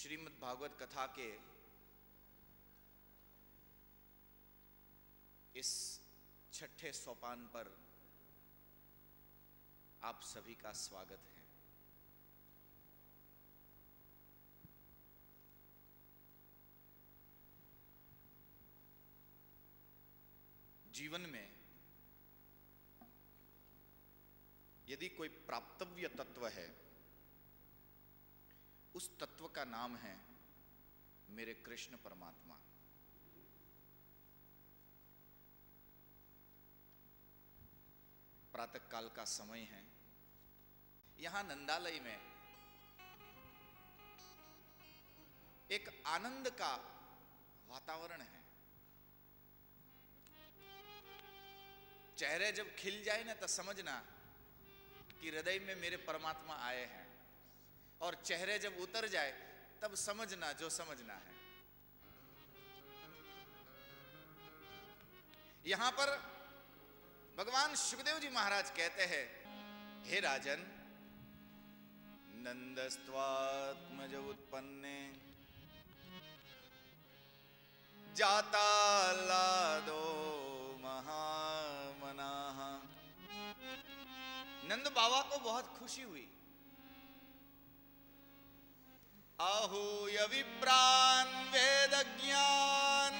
श्रीमद् भागवत कथा के इस छठे सोपान पर आप सभी का स्वागत है। जीवन में यदि कोई प्राप्तव्य तत्व है, उस तत्व का नाम है मेरे कृष्ण परमात्मा। प्रातः काल का समय है। यहां नंदालय में एक आनंद का वातावरण है। चेहरे जब खिल जाए ना तो समझना कि हृदय में मेरे परमात्मा आए हैं, और चेहरे जब उतर जाए तब समझना जो समझना है। यहां पर भगवान सुखदेव जी महाराज कहते हैं, हे राजन, नंदस्त्वात्मज उत्पन्ने जाता लादो महामनाः। नंद बाबा को बहुत खुशी हुई। आहूय विप्रान वेद ज्ञान।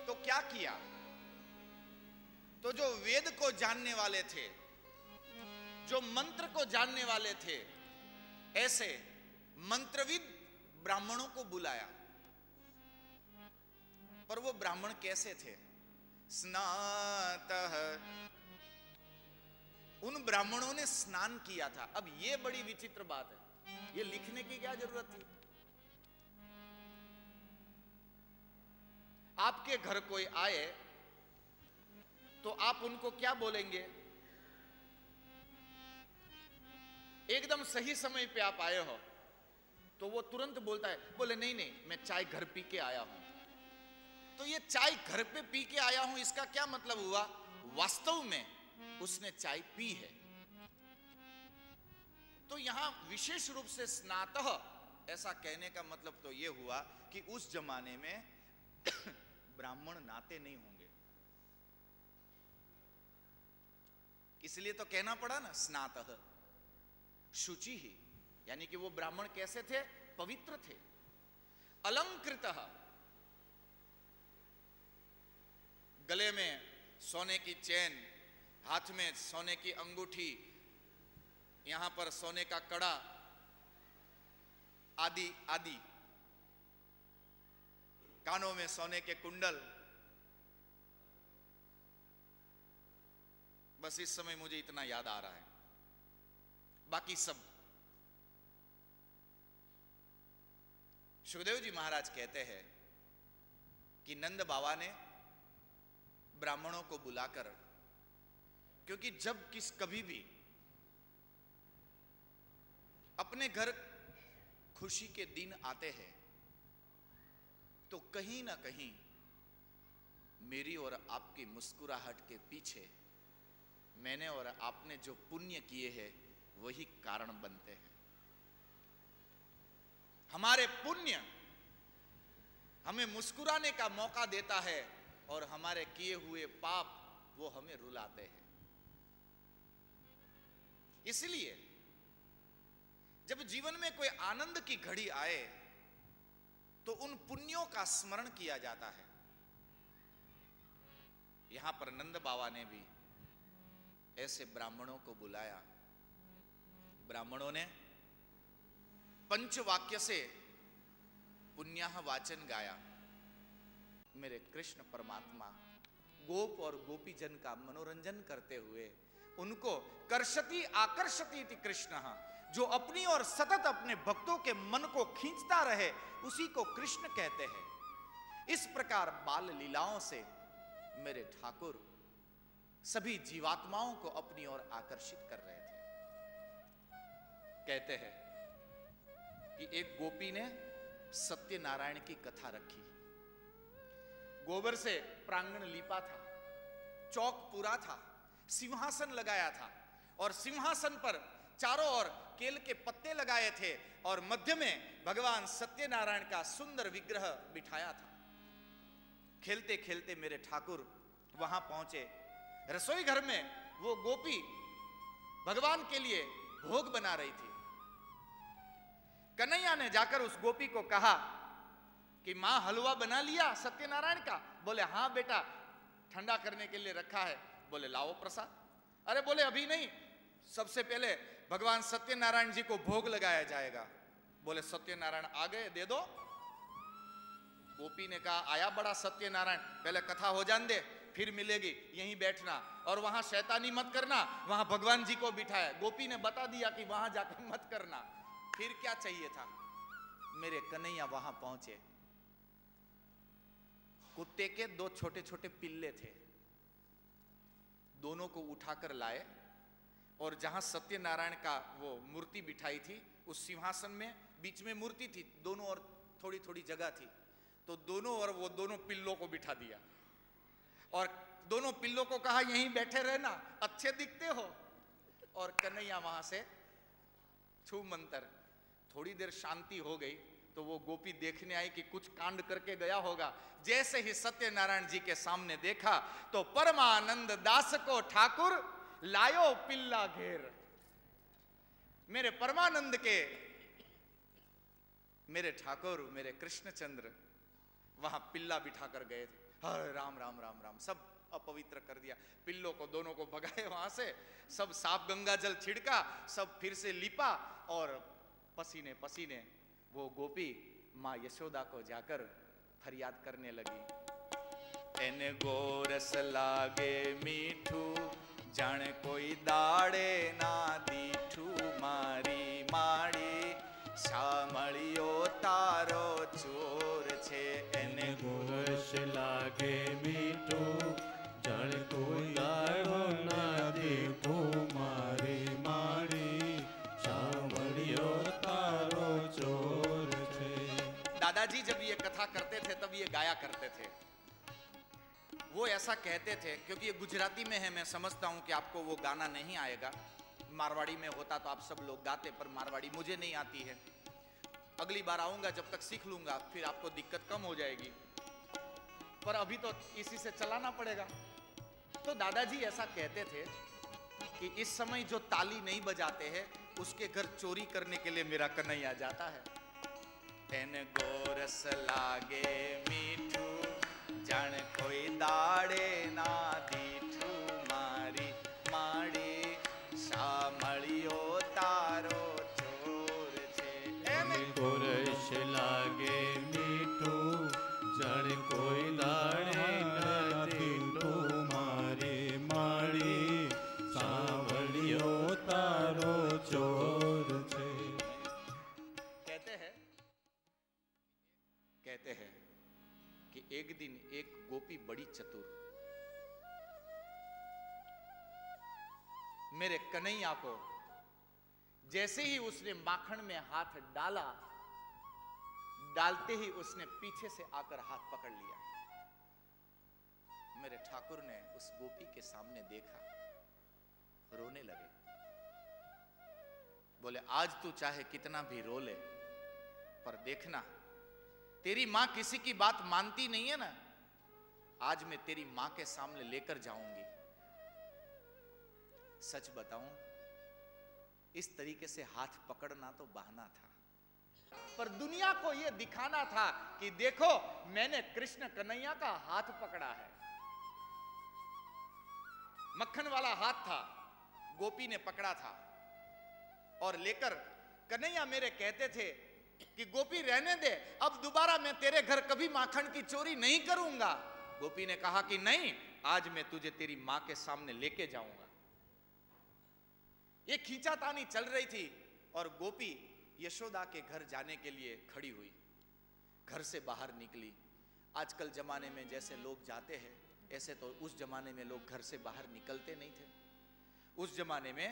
तो क्या किया? तो जो वेद को जानने वाले थे, जो मंत्र को जानने वाले थे, ऐसे मंत्रविद ब्राह्मणों को बुलाया। पर वो ब्राह्मण कैसे थे? स्नातः। उन ब्राह्मणों ने स्नान किया था। अब ये बड़ी विचित्र बात है, ये लिखने की क्या जरूरत थी? आपके घर कोई आए तो आप उनको क्या बोलेंगे? एकदम सही समय पे आप आए हो तो वो तुरंत बोलता है, बोले नहीं नहीं, मैं चाय घर पी के आया हूं। तो ये चाय घर पे पी के आया हूं, इसका क्या मतलब हुआ? वास्तव में उसने चाय पी है। तो यहां विशेष रूप से स्नातः ऐसा कहने का मतलब तो यह हुआ कि उस जमाने में ब्राह्मण नाते नहीं होंगे, इसलिए तो कहना पड़ा ना स्नातः, शुचि ही। यानी कि वो ब्राह्मण कैसे थे? पवित्र थे। अलंकृतः, गले में सोने की चेन, हाथ में सोने की अंगूठी, यहां पर सोने का कड़ा आदि आदि, कानों में सोने के कुंडल। बस इस समय मुझे इतना याद आ रहा है, बाकी सब। सुखदेव जी महाराज कहते हैं कि नंद बाबा ने ब्राह्मणों को बुलाकर, क्योंकि जब कभी भी अपने घर खुशी के दिन आते हैं तो कहीं ना कहीं मेरी और आपकी मुस्कुराहट के पीछे मैंने और आपने जो पुण्य किए हैं वही कारण बनते हैं। हमारे पुण्य हमें मुस्कुराने का मौका देता है और हमारे किए हुए पाप वो हमें रुलाते हैं। इसलिए जब जीवन में कोई आनंद की घड़ी आए तो उन पुण्यों का स्मरण किया जाता है। यहां पर नंद बाबा ने भी ऐसे ब्राह्मणों को बुलाया। ब्राह्मणों ने पंचवाक्य से पुण्याह वाचन गाया। मेरे कृष्ण परमात्मा गोप और गोपीजन का मनोरंजन करते हुए उनको कर्षति आकर्षति इति कृष्णः, जो अपनी और सतत अपने भक्तों के मन को खींचता रहे उसी को कृष्ण कहते हैं। इस प्रकार बाल लीलाओं से मेरे ठाकुर सभी जीवात्माओं को अपनी ओर आकर्षित कर रहे थे। कहते हैं कि एक गोपी ने सत्यनारायण की कथा रखी। गोबर से प्रांगण लीपा था, चौक पूरा था, सिंहासन लगाया था और सिंहासन पर चारों ओर केल के पत्ते लगाए थे और मध्य में भगवान सत्यनारायण का सुंदर विग्रह बिठाया था। खेलते खेलते मेरे ठाकुर वहां पहुंचे। रसोई घर में वो गोपी भगवान के लिए भोग बना रही थी। कन्हैया ने जाकर उस गोपी को कहा कि मां हलवा बना लिया सत्यनारायण का? बोले हाँ बेटा, ठंडा करने के लिए रखा है। बोले लाओ प्रसाद। अरे बोले अभी नहीं, सबसे पहले भगवान सत्यनारायण जी को भोग लगाया जाएगा। बोले सत्यनारायण आ गए, दे दो। गोपी ने कहा आया बड़ा सत्यनारायण, पहले कथा हो जान दे, फिर मिलेगी, यहीं बैठना और वहां शैतानी मत करना। वहां भगवान जी को बिठाया। गोपी ने बता दिया कि वहां जाकर मत करना। फिर क्या चाहिए था? मेरे कन्हैया वहां पहुंचे। कुत्ते के दो छोटे छोटे पिल्ले थे, दोनों को उठाकर लाए और जहां सत्यनारायण का वो मूर्ति बिठाई थी, उस सिंहासन में बीच में मूर्ति थी, दोनों ओर थोड़ी थोड़ी जगह थी, तो दोनों ओर वो दोनों पिल्लों को बिठा दिया और दोनों पिल्लों को कहा यहीं बैठे रहना, अच्छे दिखते हो। और कन्हैया वहां से छू मंतर। थोड़ी देर शांति हो गई तो वो गोपी देखने आई कि कुछ कांड करके गया होगा। जैसे ही सत्यनारायण जी के सामने देखा तो परमानंद दास को ठाकुर लायो पिल्ला घेर। मेरे परमानंद के मेरे ठाकुर मेरे कृष्णचंद्र वहां पिल्ला बिठा कर गए थे। हरे राम राम राम राम, सब अपवित्र कर दिया। पिल्लों को दोनों को भगाए वहां से, सब साफ गंगा जल छिड़का, सब फिर से लिपा और पसीने पसीने वो गोपी माँ यशोदा को जाकर फरियाद करने लगी। एने गोरस लागे मीठू, जाने कोई दाड़े ना दीठू, मारी माड़ी शामळियो तारो चोर छे। एने गोरस लागे मीठू, जाने कोई दाड़ो ना दीठू, मारी माड़ी शामळियो तारो चोर छे। दादाजी जब ये कथा करते थे तब ये गाया करते थे। वो ऐसा कहते थे, क्योंकि ये गुजराती में है, मैं समझता हूं कि आपको वो गाना नहीं आएगा। मारवाड़ी में होता तो आप सब लोग गाते, पर मारवाड़ी मुझे नहीं आती है। अगली बार आऊंगा, जब तक सीख लूंगा फिर आपको दिक्कत कम हो जाएगी, पर अभी तो इसी से चलाना पड़ेगा। तो दादाजी ऐसा कहते थे कि इस समय जो ताली नहीं बजाते हैं उसके घर चोरी करने के लिए मेरा कन्हैया जाता है। एन गोरस लागे मीठू, जान कोई दाड़े ना दीठू, मारी माड़ी शामळियो तारो चोर छे। गोरस लागे मीठू, जान कोई दाड़े ना दीठू, मारी माड़ी शामळियो तारो चोर छे। कहते हैं कि एक दिन एक गोपी बड़ी चतुर मेरे कन्हैया को जैसे ही उसने माखन में हाथ डाला, डालते ही उसने पीछे से आकर हाथ पकड़ लिया। मेरे ठाकुर ने उस गोपी के सामने देखा, रोने लगे। बोले आज तू चाहे कितना भी रो ले, पर देखना तेरी मां किसी की बात मानती नहीं है ना, आज मैं तेरी मां के सामने लेकर जाऊंगी। सच बताऊं, इस तरीके से हाथ पकड़ना तो बहाना था, पर दुनिया को यह दिखाना था कि देखो मैंने कृष्ण कन्हैया का हाथ पकड़ा है। मक्खन वाला हाथ था, गोपी ने पकड़ा था और लेकर कन्हैया मेरे कहते थे कि गोपी रहने दे, अब दोबारा मैं तेरे घर कभी माखन की चोरी नहीं करूंगा। गोपी ने कहा कि नहीं, आज मैं तुझे तेरी मां के सामने लेके जाऊंगा। ये खींचातानी चल रही थी और गोपी यशोदा के घर जाने के लिए खड़ी हुई, घर से बाहर निकली। आजकल जमाने में जैसे लोग जाते हैं, ऐसे तो उस जमाने में लोग घर से बाहर निकलते नहीं थे। उस जमाने में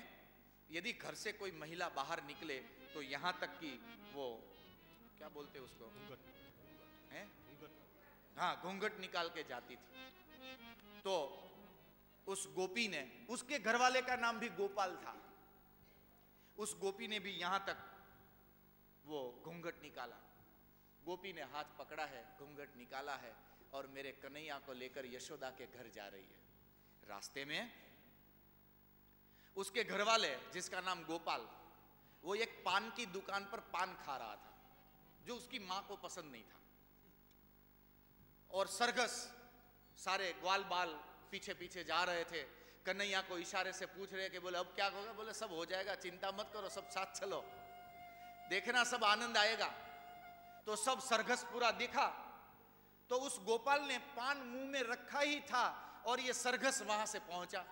यदि घर से कोई महिला बाहर निकले तो यहां तक कि वो क्या बोलते उसको, हैं? हाँ, घूंघट निकाल के जाती थी। तो उस गोपी ने, उसके घर वाले का नाम भी गोपाल था, उस गोपी ने भी यहां तक वो घूंघट निकाला। गोपी ने हाथ पकड़ा है, घूंघट निकाला है और मेरे कन्हैया को लेकर यशोदा के घर जा रही है। रास्ते में उसके घर वाले, जिसका नाम गोपाल, वो एक पान की दुकान पर पान खा रहा था, जो उसकी मां को पसंद नहीं था। और सरघस सारे ग्वाल बाल पीछे पीछे जा रहे थे। कन्हैया को इशारे से पूछ रहे कि बोले अब क्या होगा? बोले सब हो जाएगा, चिंता मत करो, सब साथ चलो, देखना सब आनंद आएगा। तो सब सरघस पूरा दिखा। तो उस गोपाल ने पान मुंह में रखा ही था और ये सरघस वहां से पहुंचा।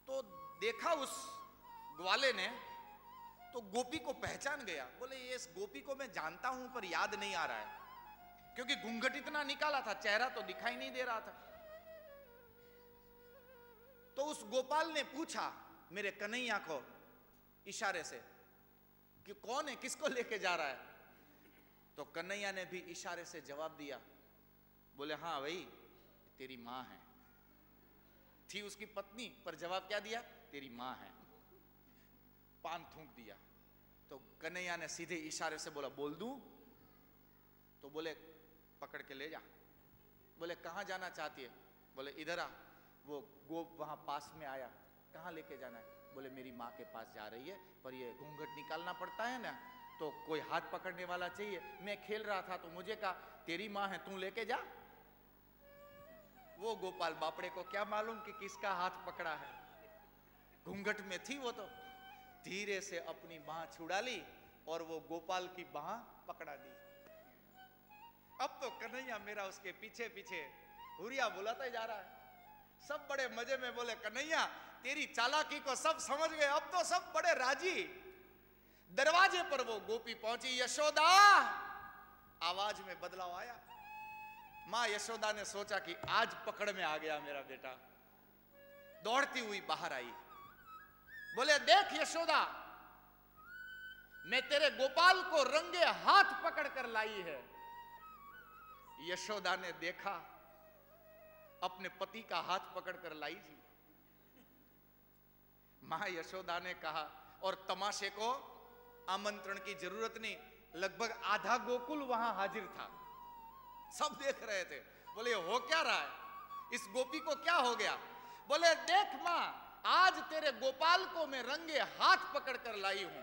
तो देखा उस ग्वाले ने, तो गोपी को पहचान गया। बोले ये इस गोपी को मैं जानता हूं पर याद नहीं आ रहा है, क्योंकि घूंघट इतना निकाला था, चेहरा तो दिखाई नहीं दे रहा था। तो उस गोपाल ने पूछा मेरे कन्हैया को इशारे से कि कौन है, किसको लेके जा रहा है? तो कन्हैया ने भी इशारे से जवाब दिया। बोले हाँ भाई, तेरी मां है। थी उसकी पत्नी, पर जवाब क्या दिया? तेरी मां है। पान थूक दिया। तो कन्हैया ने सीधे इशारे से बोला बोल दूं? तो बोले पकड़ के ले जा। बोले कहां जाना चाहती है? बोले इधर आ। वो गोप वहां पास में आया। कहां लेके जाना है? बोले मेरी माँ के पास जा रही है, पर ये घूंघट निकालना पड़ता है ना, तो कोई हाथ पकड़ने वाला चाहिए। मैं खेल रहा था तो मुझे कहा तेरी माँ है, तू लेके जा। वो गोपाल बापड़े को क्या मालूम कि किसका हाथ पकड़ा है, घूंघट में थी वो। तो धीरे से अपनी बाह छुड़ा ली और वो गोपाल की बाह पकड़ा दी। अब तो कन्हैया मेरा उसके पीछे पीछे हुरिया बुलाता जा रहा है। सब बड़े मजे में बोले कन्हैया तेरी चालाकी को सब समझ गए। अब तो सब बड़े राजी। दरवाजे पर वो गोपी पहुंची, यशोदा, आवाज में बदलाव आया। मां यशोदा ने सोचा कि आज पकड़ में आ गया मेरा बेटा। दौड़ती हुई बाहर आई। बोले देख यशोदा, मैं तेरे गोपाल को रंगे हाथ पकड़ कर लाई है। यशोदा ने देखा, अपने पति का हाथ पकड़ कर लाई थी। मां यशोदा ने कहा, और तमाशे को आमंत्रण की जरूरत नहीं, लगभग आधा गोकुल वहां हाजिर था, सब देख रहे थे। बोले हो क्या रहा है, इस गोपी को क्या हो गया? बोले देख मां, आज तेरे गोपाल को मैं रंगे हाथ पकड़ कर लाई हूं।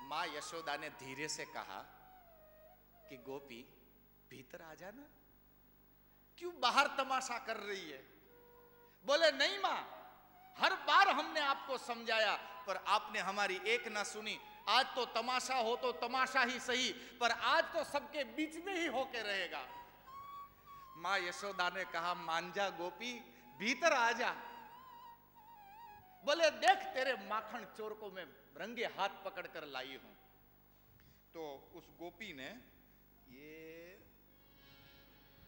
मां यशोदा ने धीरे से कहा कि गोपी भीतर आ जाना, क्यों बाहर तमाशा कर रही है? बोले नहीं मां, हर बार हमने आपको समझाया पर आपने हमारी एक ना सुनी। आज तो तमाशा हो तो तमाशा ही सही, पर आज तो सबके बीच में ही होके रहेगा। मां यशोदा ने कहा मान जा गोपी, भीतर आ जा। बोले देख तेरे माखन चोर को मैं रंगे हाथ पकड़ कर लाई हूं। तो उस गोपी ने ये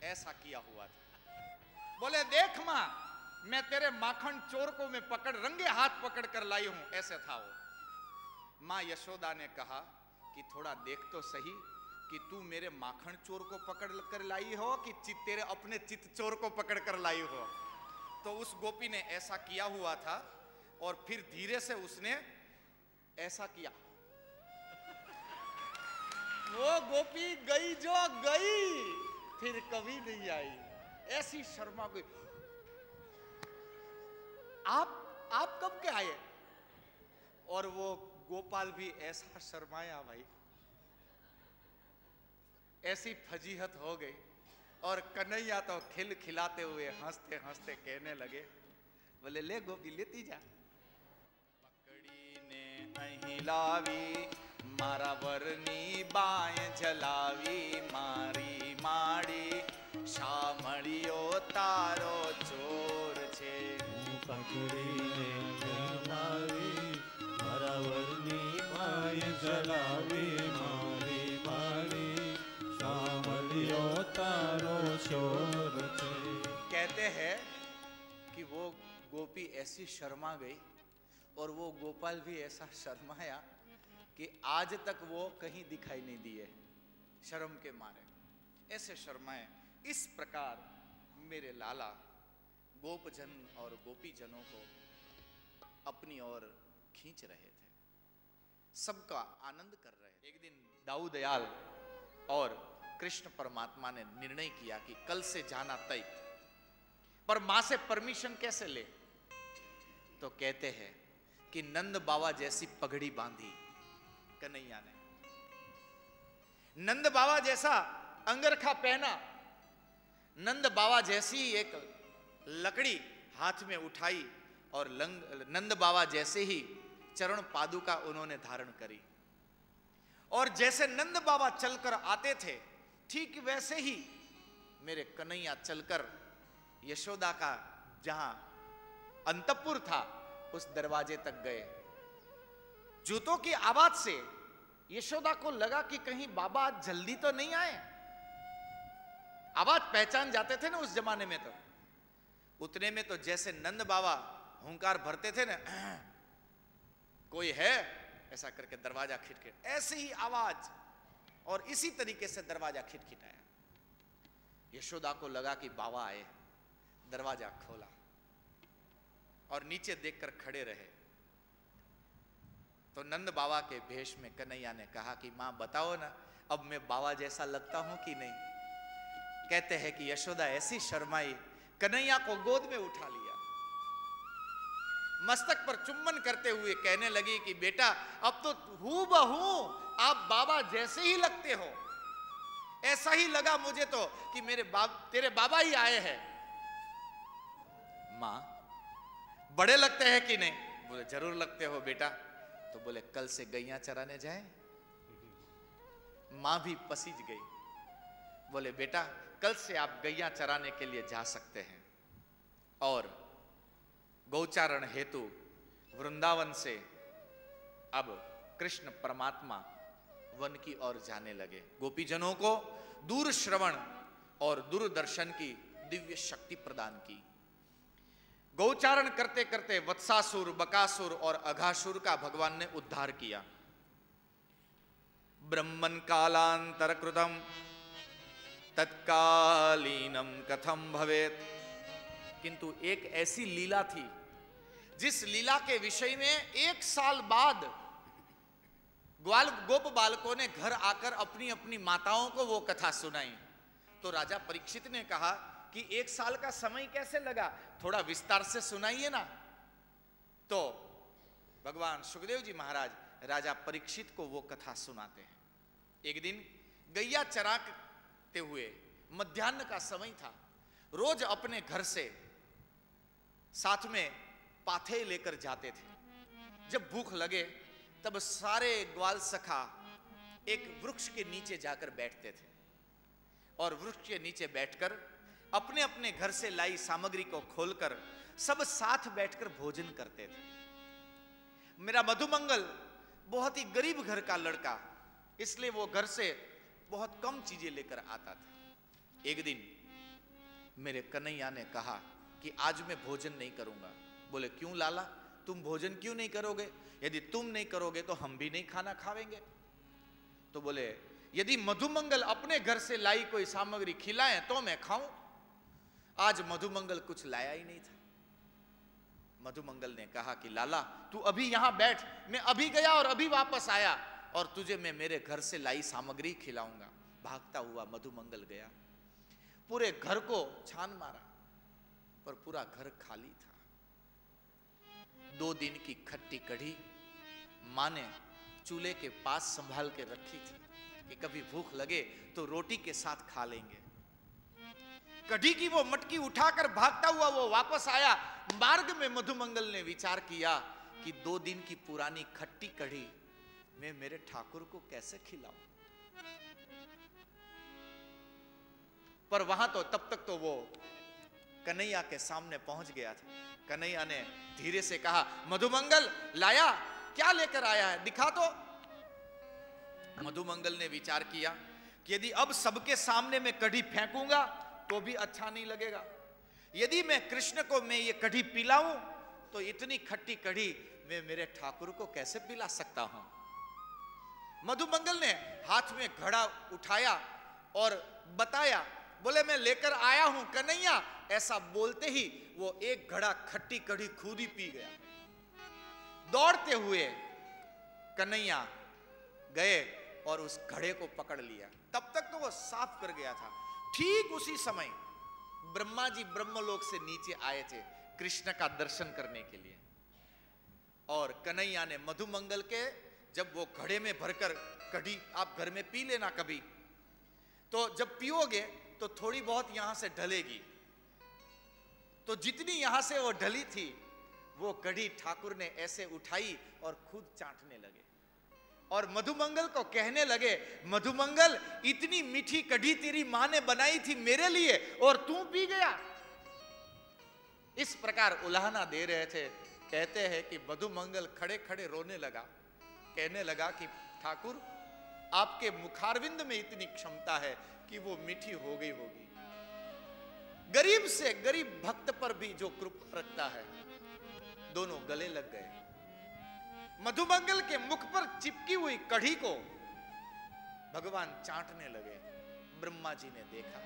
ऐसा किया हुआ था। बोले देख मां, मैं तेरे माखन चोर को मैं रंगे हाथ पकड़ कर लाई हूं, ऐसे था वो। मां यशोदा ने कहा कि थोड़ा देख तो सही कि तू मेरे माखन चोर को पकड़ कर लाई हो कि तेरे अपने चित्त चोर को पकड़ कर लाई हो। तो उस गोपी ने ऐसा किया हुआ था और फिर धीरे से उसने ऐसा किया। वो गोपी गई जो गई, फिर कभी नहीं आई। ऐसी शर्मा गई। आप कब के आए? और वो गोपाल भी ऐसा शर्माया भाई, ऐसी फजीहत हो गई। और कन्हैया तो खिलखिलाते हुए हंसते हंसते कहने लगे, बोले ले गोपी लेती जा। पकड़ी ने नहीं लावी, मारा वरनी बाएं जलावी, मारी माड़ी शामळियो तारो चोर छे। पकड़ी ने जलावी, मारा वरनी बाएं जलावी, मारी माड़ी शामळियो तारो चोर छे। कहते हैं कि वो गोपी ऐसी शर्मा गई और वो गोपाल भी ऐसा शर्माया कि आज तक वो कहीं दिखाई नहीं दिए, शर्म के मारे ऐसे शर्माए। इस प्रकार मेरे लाला गोपजन और गोपीजनों को अपनी ओर खींच रहे थे, सबका आनंद कर रहे थे। एक दिन दाऊ दयाल और कृष्ण परमात्मा ने निर्णय किया कि कल से जाना तय, पर मां से परमिशन कैसे ले? तो कहते हैं कि नंद बाबा जैसी पगड़ी बांधी कन्हैया ने, नंद बाबा जैसा अंगरखा पहना, नंद बाबा जैसी एक लकड़ी हाथ में उठाई और नंद बाबा जैसे ही चरण पादुका उन्होंने धारण करी। और जैसे नंद बाबा चलकर आते थे ठीक वैसे ही मेरे कन्हैया चलकर यशोदा का जहां अंतपुर था उस दरवाजे तक गए। जूतों की आवाज से यशोदा को लगा कि कहीं बाबा जल्दी तो नहीं आए। आवाज पहचान जाते थे ना उस जमाने में। तो उतने में तो जैसे नंद बाबा हुंकार भरते थे ना, कोई है, ऐसा करके दरवाजा खिटखिट, ऐसे ही आवाज और इसी तरीके से दरवाजा खिटखिटाया। यशोदा को लगा कि बाबा आए, दरवाजा खोला और नीचे देखकर खड़े रहे। तो नंद बाबा के भेष में कन्हैया ने कहा कि मां बताओ ना, अब मैं बाबा जैसा लगता हूं कि नहीं? कहते हैं कि यशोदा ऐसी शर्माई, कन्हैया को गोद में उठा लिया, मस्तक पर चुम्बन करते हुए कहने लगी कि बेटा अब तो हूबहू आप बाबा जैसे ही लगते हो। ऐसा ही लगा मुझे तो कि तेरे बाबा ही आए हैं। मां बड़े लगते हैं कि नहीं? बोले जरूर लगते हो बेटा। तो बोले कल से गैया चराने जाए? मां भी पसीज गई। बोले बेटा कल से आप गैया चराने के लिए जा सकते हैं। और गौचारण हेतु वृंदावन से अब कृष्ण परमात्मा वन की ओर जाने लगे। गोपीजनों को दूर श्रवण और दूरदर्शन की दिव्य शक्ति प्रदान की। गौचारण करते करते वत्सासुर, बकासुर और अघासुर का भगवान ने उद्धार किया। ब्रह्मन कालांतर कृतम तत्कालीनम कथम भवेत। किंतु एक ऐसी लीला थी जिस लीला के विषय में 1 साल बाद गोप बालकों ने घर आकर अपनी अपनी माताओं को वो कथा सुनाई। तो राजा परीक्षित ने कहा कि 1 साल का समय कैसे लगा, थोड़ा विस्तार से सुनाइए ना। तो भगवान सुखदेव जी महाराज राजा परीक्षित को वो कथा सुनाते हैं। एक दिन गैया चराते हुए मध्याह्न का समय था। रोज अपने घर से साथ में पाथे लेकर जाते थे। जब भूख लगे तब सारे ग्वाल सखा एक वृक्ष के नीचे जाकर बैठते थे और वृक्ष के नीचे बैठकर अपने अपने घर से लाई सामग्री को खोलकर सब साथ बैठकर भोजन करते थे। मेरा मधुमंगल बहुत ही गरीब घर का लड़का, इसलिए वो घर से बहुत कम चीजें लेकर आता था। एक दिन मेरे कन्हैया ने कहा कि आज मैं भोजन नहीं करूंगा। बोले क्यों लाला, तुम भोजन क्यों नहीं करोगे? यदि तुम नहीं करोगे तो हम भी नहीं खाना खावेंगे। तो बोले यदि मधुमंगल अपने घर से लाई कोई सामग्री खिलाए तो मैं खाऊं। आज मधुमंगल कुछ लाया ही नहीं था। मधुमंगल ने कहा कि लाला तू अभी यहां बैठ, मैं अभी गया और अभी वापस आया और तुझे मैं मेरे घर से लाई सामग्री खिलाऊंगा। भागता हुआ मधुमंगल गया, पूरे घर को छान मारा पर पूरा घर खाली था। 2 दिन की खट्टी कढ़ी मां ने चूल्हे के पास संभाल के रखी थी कि कभी भूख लगे तो रोटी के साथ खा लेंगे। कढ़ी की वो मटकी उठाकर भागता हुआ वो वापस आया। मार्ग में मधुमंगल ने विचार किया कि 2 दिन की पुरानी खट्टी कढ़ी मैं मेरे ठाकुर को कैसे खिलाऊं। पर वहां तो तब तक तो वो कन्हैया के सामने पहुंच गया था। कन्हैया ने धीरे से कहा मधुमंगल लाया, क्या लेकर आया है, दिखा तो। मधुमंगल ने विचार किया कि यदि अब सबके सामने मैं कढ़ी फेंकूंगा तो भी अच्छा नहीं लगेगा। यदि मैं कृष्ण को मैं ये कढ़ी पिलाऊं तो इतनी खट्टी कढ़ी मैं मेरे ठाकुर को कैसे पिला सकता हूं। मधुमंगल ने हाथ में घड़ा उठाया और बताया। बोले मैं लेकर आया हूं कन्हैया। ऐसा बोलते ही वो एक घड़ा खट्टी कढ़ी खुद ही पी गया। दौड़ते हुए कन्हैया गए और उस घड़े को पकड़ लिया। तब तक तो वो साफ कर गया था। ठीक उसी समय ब्रह्मा जी ब्रह्मलोक से नीचे आए थे कृष्ण का दर्शन करने के लिए, और कन्हैया ने मधुमंगल के, जब वो घड़े में भरकर, कढ़ी आप घर में पी लेना कभी, तो जब पियोगे तो थोड़ी बहुत यहां से ढलेगी, तो जितनी यहां से वो ढली थी वो कढ़ी ठाकुर ने ऐसे उठाई और खुद चाटने लगे और मधुमंगल को कहने लगे, मधुमंगल इतनी मीठी कढ़ी तेरी मां ने बनाई थी मेरे लिए और तू पी गया। इस प्रकार उलाहना दे रहे थे। कहते हैं कि मधुमंगल खड़े खड़े रोने लगा, कहने लगा कि ठाकुर आपके मुखारविंद में इतनी क्षमता है कि वो मीठी हो गई होगी। गरीब से गरीब भक्त पर भी जो कृपा रखता है। दोनों गले लग गए। मधुमंगल के मुख पर चिपकी हुई कढ़ी को भगवान चाटने लगे। ब्रह्मा जी ने देखा,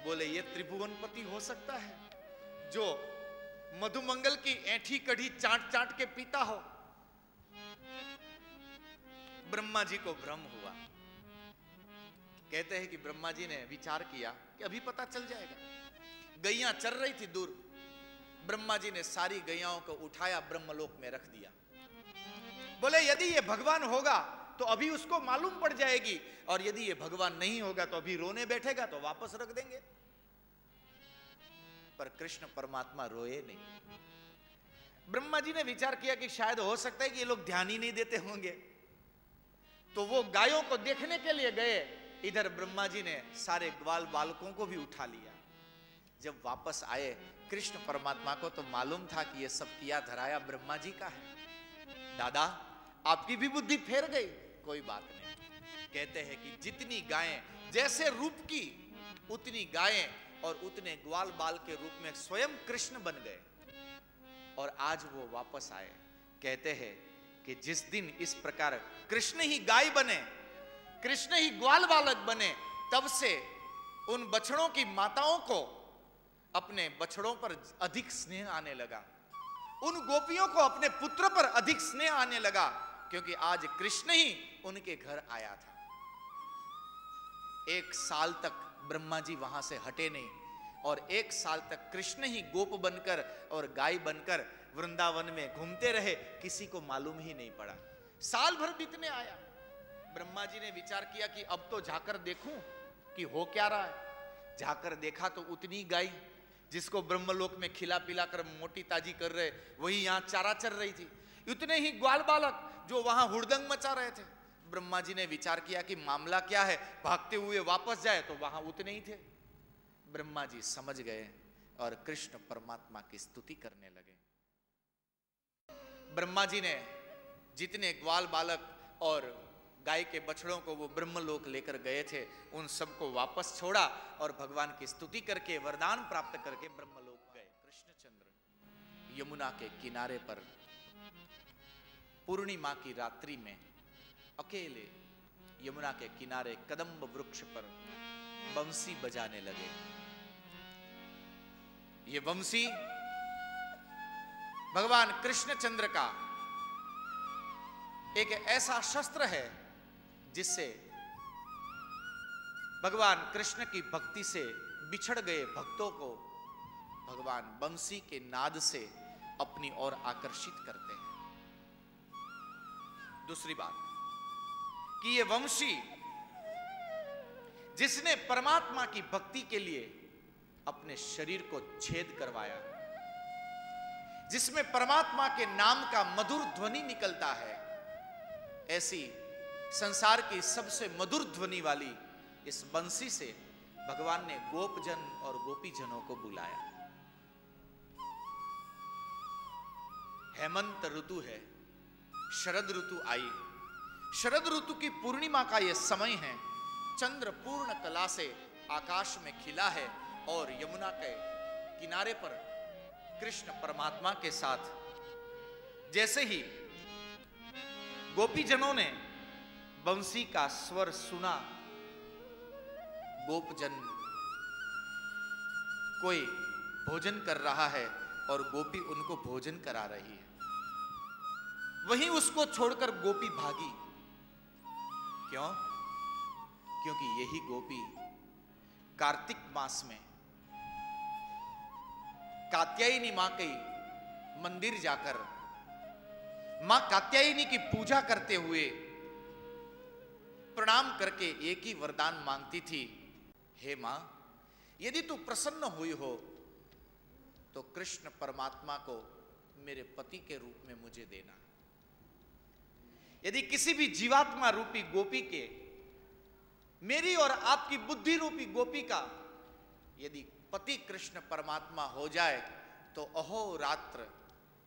बोले ये त्रिभुवनपति हो सकता है जो मधुमंगल की ऐठी कढ़ी चाट चाट के पीता हो। ब्रह्मा जी को भ्रम हुआ। कहते हैं कि ब्रह्मा जी ने विचार किया कि अभी पता चल जाएगा। गैया चर रही थी दूर। ब्रह्मा जी ने सारी गैयाओं को उठाया, ब्रह्मलोक में रख दिया। बोले यदि ये भगवान होगा तो अभी उसको मालूम पड़ जाएगी, और यदि ये भगवान नहीं होगा तो अभी रोने बैठेगा तो वापस रख देंगे। पर कृष्ण परमात्मा रोए नहीं। ब्रह्मा जी ने विचार किया कि शायद हो सकता है कि ये लोग ध्यान ही नहीं देते होंगे, तो वो गायों को देखने के लिए गए। इधर ब्रह्मा जी ने सारे ग्वाल बालकों को भी उठा लिया। जब वापस आए, कृष्ण परमात्मा को तो मालूम था कि ये सब किया धराया ब्रह्मा जी का है। दादा आपकी भी बुद्धि फेर गई, कोई बात नहीं। कहते हैं कि जितनी गायें, जैसे रूप की उतनी गायें और उतने ग्वाल बाल के रूप में स्वयं कृष्ण बन गए, और आज वो वापस आए। कहते हैं कि जिस दिन इस प्रकार कृष्ण ही गाय बने, कृष्ण ही ग्वाल बालक बने, तब से उन बछड़ों की माताओं को अपने बछड़ों पर अधिक स्नेह आने लगा। उन गोपियों को अपने पुत्र पर अधिक स्नेह आने लगा, क्योंकि आज कृष्ण ही उनके घर आया था। 1 साल तक ब्रह्मा जी वहां से हटे नहीं, और 1 साल तक कृष्ण ही गोप बनकर और गाय बनकर वृंदावन में घूमते रहे। किसी को मालूम ही नहीं पड़ा। साल भर बीतने आया। ब्रह्मा जी ने विचार किया कि अब तो जाकर देखूं कि हो क्या रहा है। जाकर देखा तो उतनी गाय जिसको ब्रह्मलोक में खिला पिला कर मोटी ताजी कर रहे, वही यहां चारा चर रही थी। उतने ही ग्वाल बालक जो वहां हुड़दंग मचा रहे थे। ब्रह्मा जी ने विचार किया कि मामला क्या है, भागते हुए वापस जाए, तो वहां उतने ही थे। ब्रह्मा जी समझ गए और कृष्ण परमात्मा की स्तुति करने लगे। ब्रह्मा जी ने जितने ग्वाल बालक और गाय के बछड़ों को वो ब्रह्मलोक लेकर गए थे, उन सबको वापस छोड़ा और भगवान की स्तुति करके वरदान प्राप्त करके ब्रह्मलोक गए। कृष्णचंद्र यमुना के किनारे पर पूर्णिमा की रात्रि में अकेले यमुना के किनारे कदम्ब वृक्ष पर बंसी बजाने लगे। ये बंसी भगवान कृष्णचंद्र का एक ऐसा शस्त्र है जिससे भगवान कृष्ण की भक्ति से बिछड़ गए भक्तों को भगवान बंसी के नाद से अपनी ओर आकर्षित करते हैं। दूसरी बात कि ये वंशी जिसने परमात्मा की भक्ति के लिए अपने शरीर को छेद करवाया, जिसमें परमात्मा के नाम का मधुर ध्वनि निकलता है, ऐसी संसार की सबसे मधुर ध्वनि वाली इस बंसी से भगवान ने गोपजन और गोपीजनों को बुलाया। हेमंत ऋतु है, शरद ऋतु आई। शरद ऋतु की पूर्णिमा का यह समय है। चंद्र पूर्ण कला से आकाश में खिला है और यमुना के किनारे पर कृष्ण परमात्मा के साथ जैसे ही गोपीजनों ने बंसी का स्वर सुना, गोपजन कोई भोजन कर रहा है और गोपी उनको भोजन करा रही है। वहीं उसको छोड़कर गोपी भागी। क्यों? क्योंकि यही गोपी कार्तिक मास में कात्यायनी मां के मंदिर जाकर मां कात्यायनी की पूजा करते हुए प्रणाम करके एक ही वरदान मांगती थी, हे मां, यदि तू प्रसन्न हुई हो तो कृष्ण परमात्मा को मेरे पति के रूप में मुझे देना। यदि किसी भी जीवात्मा रूपी गोपी के, मेरी और आपकी बुद्धि रूपी गोपी का यदि पति कृष्ण परमात्मा हो जाए तो अहोरात्र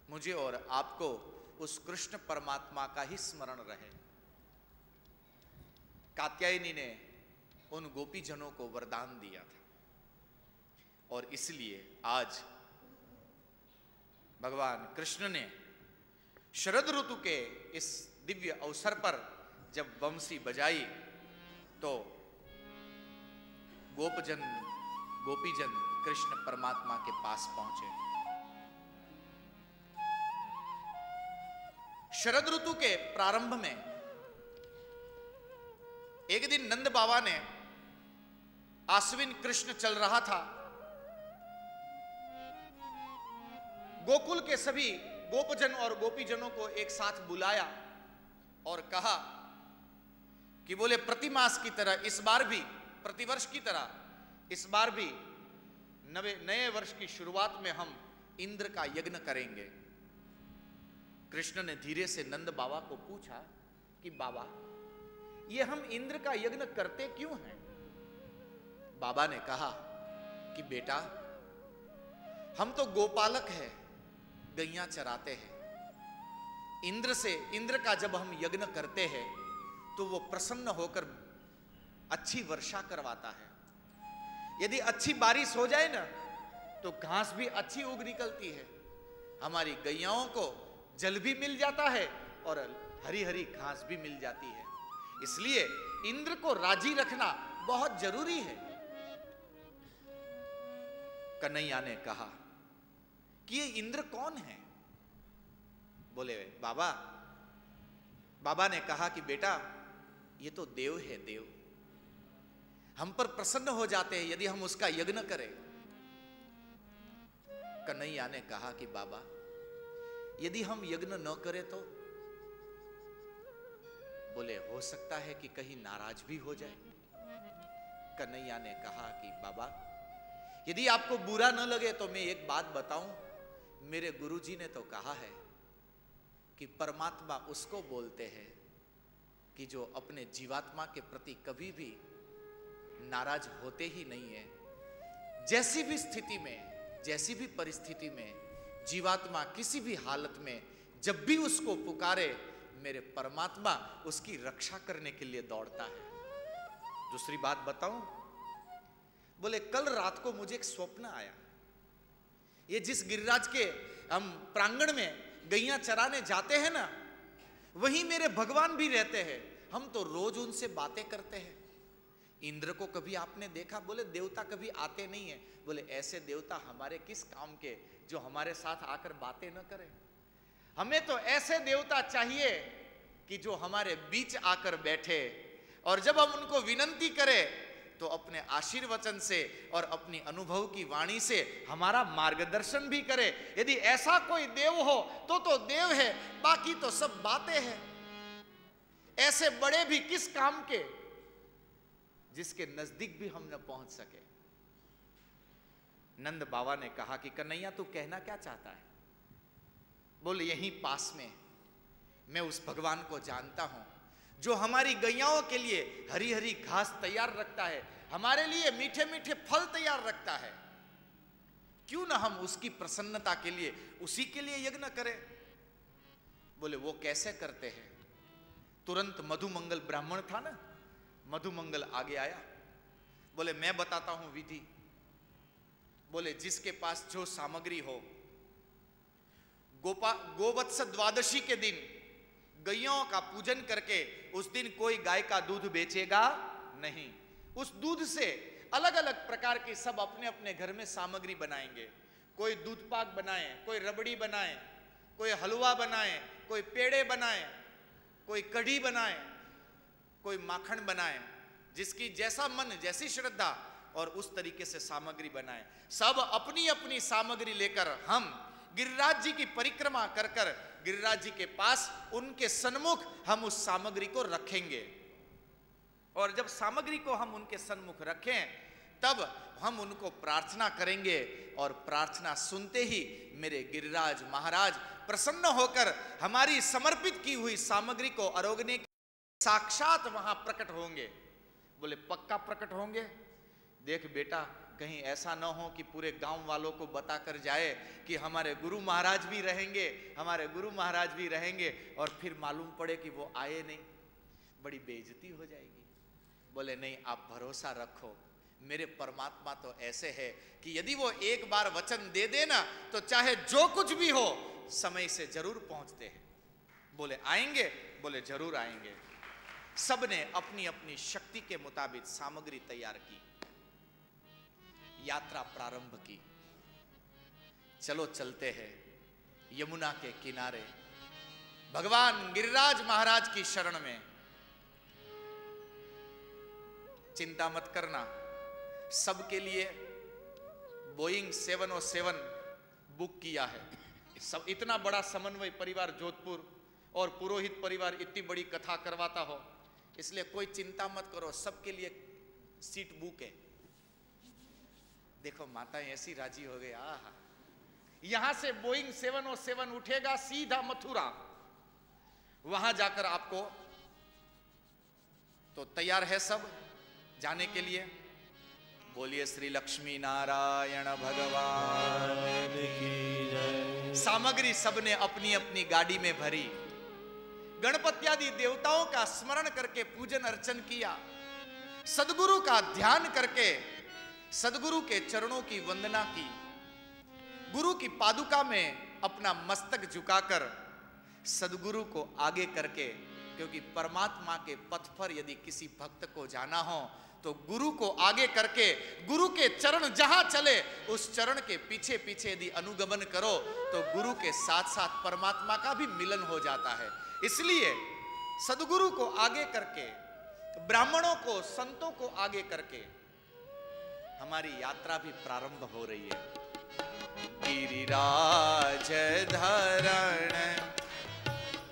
मुझे और आपको उस कृष्ण परमात्मा का ही स्मरण रहे। कात्यायनी ने उन गोपीजनों को वरदान दिया था और इसलिए आज भगवान कृष्ण ने शरद ऋतु के इस दिव्य अवसर पर जब बंसी बजाई तो गोपीजन कृष्ण परमात्मा के पास पहुंचे। शरद ऋतु के प्रारंभ में एक दिन नंद बाबा ने, आश्विन कृष्ण चल रहा था, गोकुल के सभी गोपजन और गोपीजनों को एक साथ बुलाया और कहा कि बोले प्रतिमास की तरह इस बार भी, प्रतिवर्ष की तरह इस बार भी नए वर्ष की शुरुआत में हम इंद्र का यज्ञ करेंगे। कृष्ण ने धीरे से नंद बाबा को पूछा कि बाबा, ये हम इंद्र का यज्ञ करते क्यों हैं? बाबा ने कहा कि बेटा, हम तो गोपालक हैं, गैया चराते हैं। इंद्र का जब हम यज्ञ करते हैं तो वो प्रसन्न होकर अच्छी वर्षा करवाता है। यदि अच्छी बारिश हो जाए ना तो घास भी अच्छी उग निकलती है, हमारी गैयाओं को जल भी मिल जाता है और हरी हरी घास भी मिल जाती है। इसलिए इंद्र को राजी रखना बहुत जरूरी है। कन्हैया ने कहा कि ये इंद्र कौन है? बोले बाबा ने कहा कि बेटा, ये तो देव है, देव हम पर प्रसन्न हो जाते हैं यदि हम उसका यज्ञ करें। कन्हैया ने कहा कि बाबा, यदि हम यज्ञ न करें तो? बोले हो सकता है कि कहीं नाराज भी हो जाए। कन्हैया ने कहा कि बाबा, यदि आपको बुरा न लगे तो मैं एक बात बताऊं, मेरे गुरुजी ने तो कहा है कि परमात्मा उसको बोलते हैं कि जो अपने जीवात्मा के प्रति कभी भी नाराज होते ही नहीं है। जैसी भी स्थिति में, जैसी भी परिस्थिति में जीवात्मा किसी भी हालत में जब भी उसको पुकारे, मेरे परमात्मा उसकी रक्षा करने के लिए दौड़ता है। दूसरी बात बताऊं, बोले कल रात को मुझे एक स्वप्न आया। ये जिस गिरिराज के हम प्रांगण में गैया चराने जाते हैं ना, वहीं मेरे भगवान भी रहते हैं। हम तो रोज उनसे बातें करते हैं। इंद्र को कभी आपने देखा? बोले देवता कभी आते नहीं है। बोले ऐसे देवता हमारे किस काम के जो हमारे साथ आकर बातें न करें। हमें तो ऐसे देवता चाहिए कि जो हमारे बीच आकर बैठे और जब हम उनको विनंती करें तो अपने आशीर्वचन से और अपनी अनुभव की वाणी से हमारा मार्गदर्शन भी करे। यदि ऐसा कोई देव हो तो देव है, बाकी तो सब बातें हैं। ऐसे बड़े भी किस काम के जिसके नजदीक भी हम न पहुंच सके। नंद बाबा ने कहा कि कन्हैया तू कहना क्या चाहता है? बोले यहीं पास में मैं उस भगवान को जानता हूं जो हमारी गैयाओं के लिए हरी हरी घास तैयार रखता है, हमारे लिए मीठे मीठे फल तैयार रखता है। क्यों ना हम उसकी प्रसन्नता के लिए उसी के लिए यज्ञ करें। बोले वो कैसे करते हैं? तुरंत मधुमंगल ब्राह्मण था ना, मधुमंगल आगे आया। बोले मैं बताता हूं विधि। बोले जिसके पास जो सामग्री हो, गोवत्स द्वादशी के दिन गैयों का पूजन करके उस दिन कोई गाय का दूध बेचेगा नहीं। उस दूध से अलग अलग प्रकार की सब अपने अपने घर में सामग्री बनाएंगे। कोई दूध पाक बनाए, कोई रबड़ी बनाए, कोई हलवा बनाए, कोई पेड़े बनाए, कोई कढ़ी बनाए, कोई माखन बनाए, जिसकी जैसा मन, जैसी श्रद्धा, और उस तरीके से सामग्री बनाए। सब अपनी अपनी सामग्री लेकर हम गिरिराज जी की परिक्रमा कर कर गिरिराज जी के पास, उनके सन्मुख हम उस सामग्री को रखेंगे। और जब सामग्री को हम उनके सन्मुख रखें, तब हम उनको प्रार्थना करेंगे, और प्रार्थना सुनते ही मेरे गिरिराज महाराज प्रसन्न होकर हमारी समर्पित की हुई सामग्री को आरोगने के साक्षात वहां प्रकट होंगे। बोले पक्का प्रकट होंगे? देख बेटा, कहीं ऐसा न हो कि पूरे गांव वालों को बताकर जाए कि हमारे गुरु महाराज भी रहेंगे, हमारे गुरु महाराज भी रहेंगे, और फिर मालूम पड़े कि वो आए नहीं, बड़ी बेइज्जती हो जाएगी। बोले नहीं, आप भरोसा रखो, मेरे परमात्मा तो ऐसे है कि यदि वो एक बार वचन दे देना तो चाहे जो कुछ भी हो समय से जरूर पहुंचते हैं। बोले आएंगे? बोले जरूर आएंगे। सबने अपनी अपनी शक्ति के मुताबिक सामग्री तैयार की, यात्रा प्रारंभ की। चलो चलते हैं यमुना के किनारे भगवान गिरिराज महाराज की शरण में। चिंता मत करना, सबके लिए बोइंग 707 बुक किया है। सब इतना बड़ा समन्वय परिवार जोधपुर और पुरोहित परिवार इतनी बड़ी कथा करवाता हो, इसलिए कोई चिंता मत करो, सबके लिए सीट बुक है। देखो माता ऐसी राजी हो गई। आहा, यहां से बोइंग 707 उठेगा सीधा मथुरा, वहां जाकर आपको तो तैयार है सब जाने के लिए। बोलिए श्री लक्ष्मी नारायण भगवान की जय। सामग्री सबने अपनी अपनी गाड़ी में भरी, गणपत्यादि देवताओं का स्मरण करके पूजन अर्चन किया, सदगुरु का ध्यान करके सदगुरु के चरणों की वंदना की, गुरु की पादुका में अपना मस्तक झुकाकर सदगुरु को आगे करके, क्योंकि परमात्मा के पथ पर यदि किसी भक्त को जाना हो तो गुरु को आगे करके, गुरु के चरण जहां चले उस चरण के पीछे पीछे यदि अनुगमन करो तो गुरु के साथ साथ परमात्मा का भी मिलन हो जाता है। इसलिए सदगुरु को आगे करके, ब्राह्मणों को, संतों को आगे करके हमारी यात्रा भी प्रारंभ हो रही है। गिरिराज धरण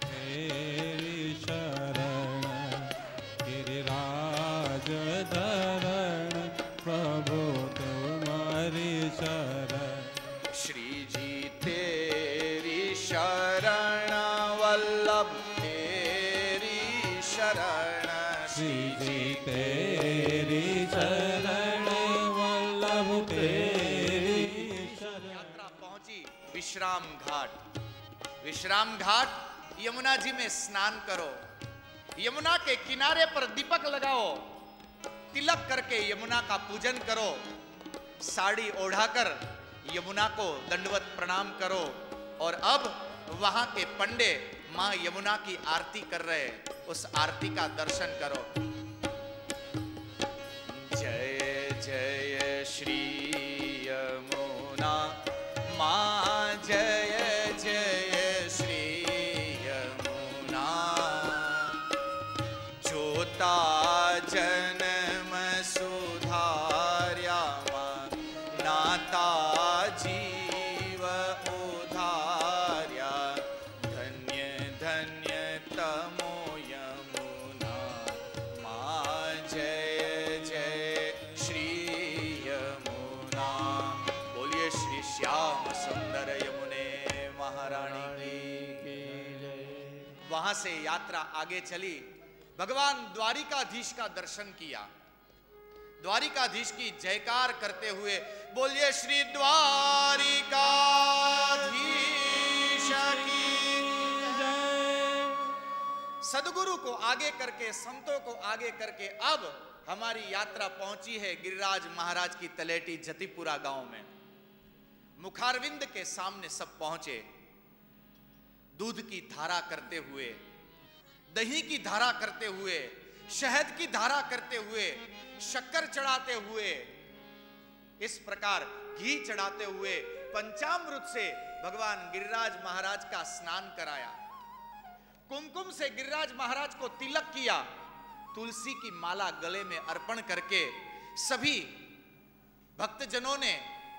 तेरी शरण, गिरिराज धरण प्रभु तुम्हारी शरण। श्री जी तेरी शरण, वल्लभ तेरी शरण, श्री जी तेरी शरण, वल्लभ तेरी शरण। यात्रा पहुंची विश्राम घाट। विश्राम घाट यमुना जी में स्नान करो, यमुना के किनारे पर दीपक लगाओ, तिलक करके यमुना का पूजन करो, साड़ी ओढ़ाकर यमुना को दंडवत प्रणाम करो। और अब वहां के पंडे मां यमुना की आरती कर रहे, उस आरती का दर्शन करो। जय जय श्री यमुना मां, जय जय श्री यमुना, जोता जन्म सुधार्या मां, नाता जीव उधार्या, धन्य धन्य तमो यमुना मां, जय जय श्री यमुना। बोलिए श्री श्याम सुंदर यमुने महारानी की जय। वहां से यात्रा आगे चली, भगवान द्वारिकाधीश का दर्शन किया। द्वारिकाधीश की जयकार करते हुए बोलिए श्री द्वारिकाधीश की जय। सदगुरु को आगे करके, संतों को आगे करके अब हमारी यात्रा पहुंची है गिरिराज महाराज की तलेटी जतिपुरा गांव में। मुखारविंद के सामने सब पहुंचे, दूध की धारा करते हुए, दही की धारा करते हुए, शहद की धारा करते हुए, शक्कर चढ़ाते हुए, इस प्रकार घी चढ़ाते हुए पंचामृत से भगवान गिरिराज महाराज का स्नान कराया, कुमकुम से गिरिराज महाराज को तिलक किया, तुलसी की माला गले में अर्पण करके सभी भक्तजनों ने,